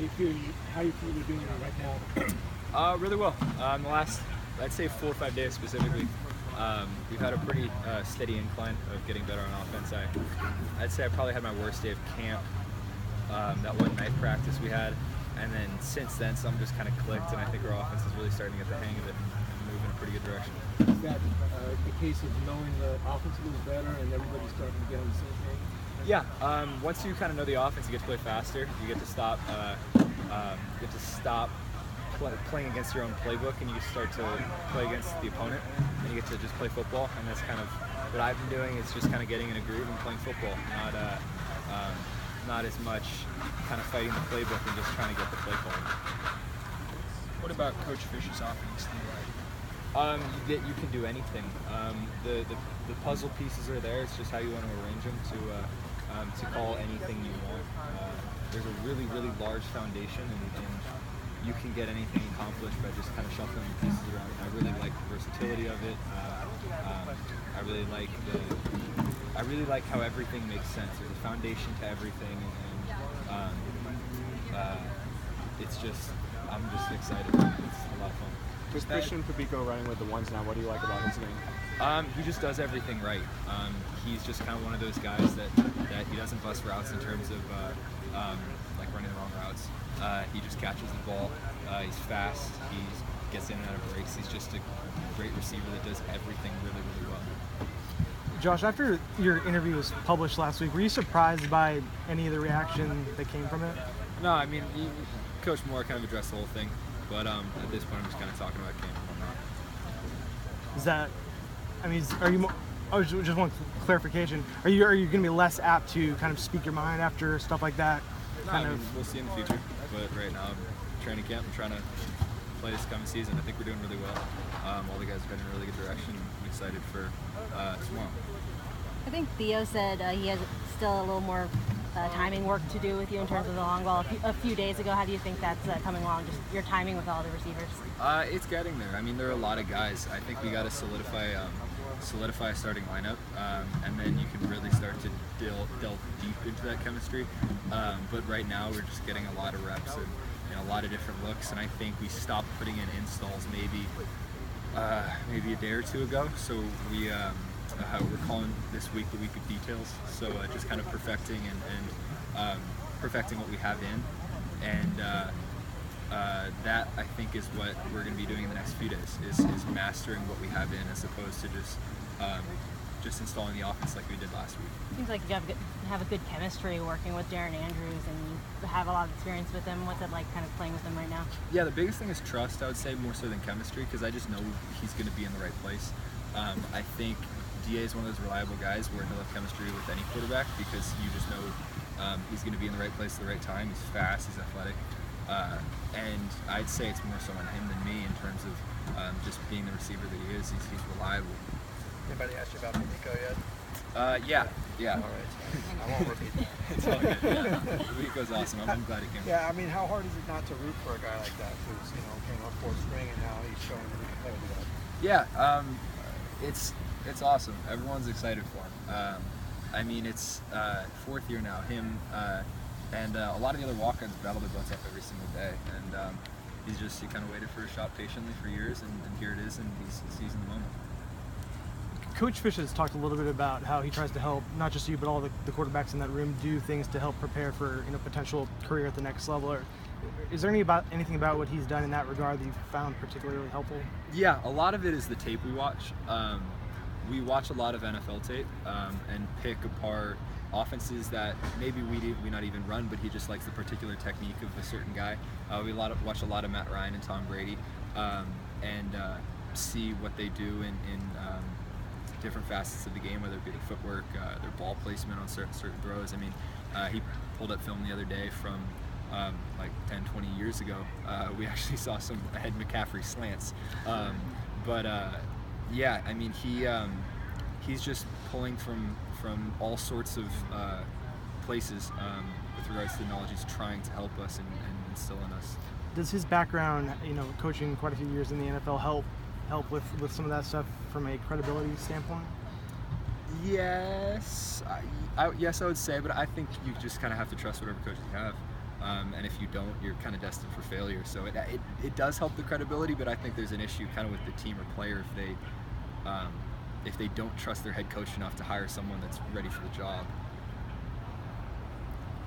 How you feel you're doing right now? Really well. The last, I'd say 4 or 5 days specifically, we've had a pretty steady incline of getting better on offense. I'd say I probably had my worst day of camp, that one knife practice we had, and then since then something just kind of clicked, and I think our offense is really starting to get the hang of it and move in a pretty good direction. Is that the case of knowing the offense a little better and everybody's starting to get on the same page? Yeah, once you kind of know the offense, you get to play faster. You get to stop playing against your own playbook, and you start to play against the opponent, and you get to just play football. And that's kind of what I've been doing, is just kind of getting in a groove and playing football, not as much kind of fighting the playbook and just trying to get the play called. What about Coach Fish's offense? You can do anything. The puzzle pieces are there. It's just how you want to arrange them to call anything you want. There's a really, really large foundation, and you can get anything accomplished by just kind of shuffling the pieces around. I really like the versatility of it. I really like how everything makes sense. There's a foundation to everything, and I'm just excited. It's a lot of fun. With Christian Pabico running with the ones now, what do you like about his game? He just does everything right. He's just kind of one of those guys that he doesn't bust routes in terms of like running the wrong routes. He just catches the ball. He's fast. He gets in and out of breaks. He's just a great receiver that does everything really, really well. Josh, after your interview was published last week, were you surprised by any of the reaction that came from it? No, I mean, Coach Moore kind of addressed the whole thing, but at this point, I'm just kind of talking about camp and whatnot. Is that, I mean, are you? I just want clarification. Are you going to be less apt to kind of speak your mind after stuff like that? No, we'll see in the future. But right now, I'm training camp. I'm trying to play this coming season. I think we're doing really well. All the guys are heading in a really good direction. I'm excited for tomorrow. I think Theo said he has still a little more timing work to do with you in terms of the long ball. A few days ago, how do you think that's coming along, just your timing with all the receivers? It's getting there. I mean, there are a lot of guys. I think we got to solidify a starting lineup, and then you can really start to delve deep into that chemistry. But right now, we're just getting a lot of reps and a lot of different looks, and I think we stopped putting in installs maybe a day or two ago. So we're calling this week the week of details. So just kind of perfecting and perfecting what we have in, and that I think is what we're going to be doing in the next few days, is mastering what we have in, as opposed to just installing the offense like we did last week. Seems like you have a good chemistry working with Darren Andrews, and you have a lot of experience with him. What's it like kind of playing with him right now? Yeah, the biggest thing is trust, I would say, more so than chemistry, because I just know he's going to be in the right place. I think DA is one of those reliable guys where he'll have chemistry with any quarterback, because you just know he's going to be in the right place at the right time. He's fast, he's athletic, and I'd say it's more so on him than me in terms of just being the receiver that he is. He's reliable. Anybody asked you about Pabico yet? Yeah. All right. I won't repeat that. It's all good. Pabico's awesome. I'm glad he came. Yeah, I mean, how hard is it not to root for a guy like that who's came up fourth string and now he's showing that he can play with that? Yeah, it's awesome. Everyone's excited for him. I mean, it's fourth year now. Him and a lot of the other walk-ons battle their butts up every single day, and he kind of waited for a shot patiently for years, and here it is, and he's seizing the moment. Coach Fish has talked a little bit about how he tries to help not just you, but all the quarterbacks in that room do things to help prepare for potential career at the next level. Or is there anything about what he's done in that regard that you found particularly helpful? Yeah, a lot of it is the tape we watch. We watch a lot of NFL tape and pick apart offenses that maybe we not even run, but he just likes the particular technique of a certain guy. We watch a lot of Matt Ryan and Tom Brady, and see what they do in different facets of the game, whether it be their footwork, their ball placement on certain throws. I mean, he pulled up film the other day from like 10, 20 years ago. We actually saw some Ed McCaffrey slants. Yeah, I mean, he's just pulling from all sorts of places with regards to the knowledge he's trying to help us and instill in us. Does his background, coaching quite a few years in the NFL, help with some of that stuff from a credibility standpoint? Yes, yes, I would say, but I think you just kind of have to trust whatever coaches you have. and if you don't, you're kind of destined for failure. So it does help the credibility, but I think there's an issue kind of with the team or player if they don't trust their head coach enough to hire someone that's ready for the job.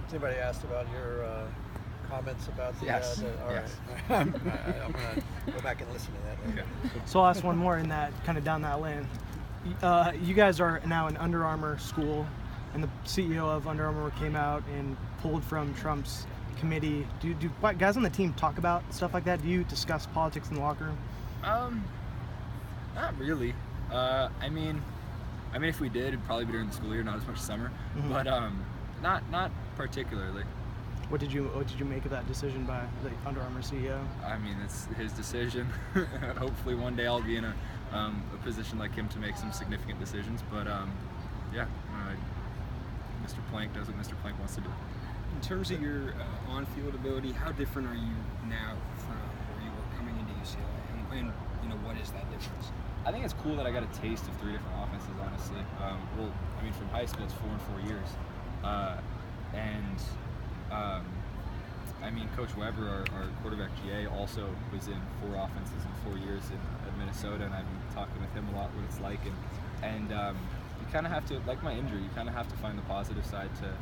Has anybody asked about your comments about the? Yes. All right. Yes. I'm gonna go back and listen to that later. Okay. So I'll ask one more in that kind of down that lane. You guys are now an Under Armour school, and the CEO of Under Armour came out and pulled from Trump's committee. Do guys on the team talk about stuff like that? Do you discuss politics in the locker room? Not really. I mean, if we did, it'd probably be during the school year, not as much summer. Mm-hmm. But not particularly. What did you make of that decision by the Under Armour CEO? I mean, it's his decision. Hopefully, one day I'll be in a position like him to make some significant decisions. But yeah, Mr. Plank does what Mr. Plank wants to do. In terms of your on-field ability, how different are you now from where you were coming into UCLA, and what is that difference? I think it's cool that I got a taste of 3 different offenses, honestly. Well, I mean, from high school, it's 4 and 4 years. I mean, Coach Weber, our quarterback GA, also was in 4 offenses in 4 years at Minnesota, and I've been talking with him a lot what it's like. And you kind of have to, like my injury, you kind of have to find the positive side to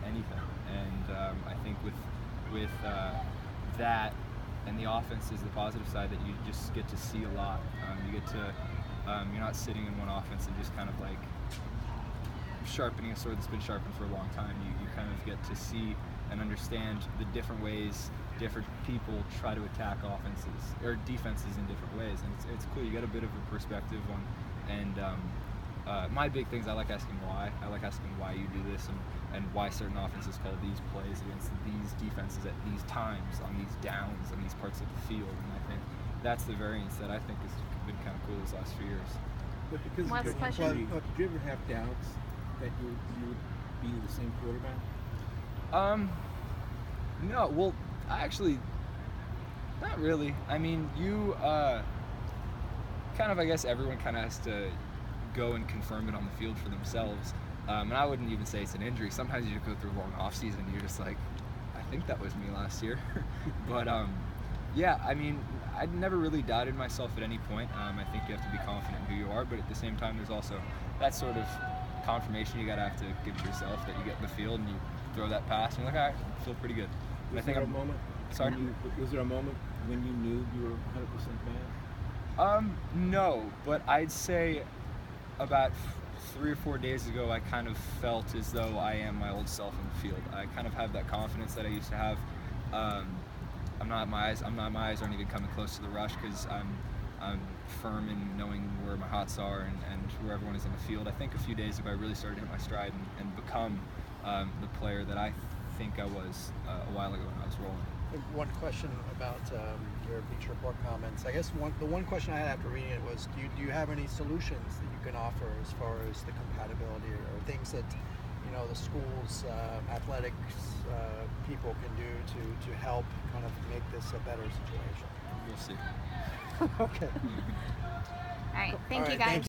anything. And I think with that, and the offense is the positive side that you just get to see a lot. You get to, you're not sitting in one offense and just kind of like sharpening a sword that's been sharpened for a long time. You kind of get to see and understand the different ways different people try to attack offenses or defenses in different ways, and it's cool. You get a bit of a perspective on, and my big things, I like asking why. I like asking why you do this and why certain offenses call these plays against these defenses at these times, on these downs, on these parts of the field. And I think that's the variance that I think has been kind of cool these last few years. But because Last of your question. injury, did you ever have doubts that you would be the same quarterback? No, well, actually, not really. I mean, you kind of, I guess everyone kind of has to go and confirm it on the field for themselves. And I wouldn't even say it's an injury. Sometimes you just go through a long off season and you're just like, I think that was me last year. But yeah, I mean, I never really doubted myself at any point. I think you have to be confident in who you are, but at the same time, there's also that sort of confirmation you gotta have to give to yourself that you get in the field and you throw that pass and you're like, all right, I feel pretty good. Was there a moment? Sorry? Was there a moment when you knew you were 100% bad? No, but I'd say about 3 or 4 days ago, I kind of felt as though I am my old self in the field. I kind of have that confidence that I used to have. My eyes aren't even coming close to the rush because I'm firm in knowing where my hots are and where everyone is in the field. I think a few days ago, I really started to hit my stride and become the player that I think I was a while ago when I was rolling. One question about your Bleacher Report comments. I guess the one question I had after reading it was, do you have any solutions that you can offer as far as the compatibility or things that the school's athletics people can do to help kind of make this a better situation? We'll see. Okay. All right. Thank All you right, guys. thank you.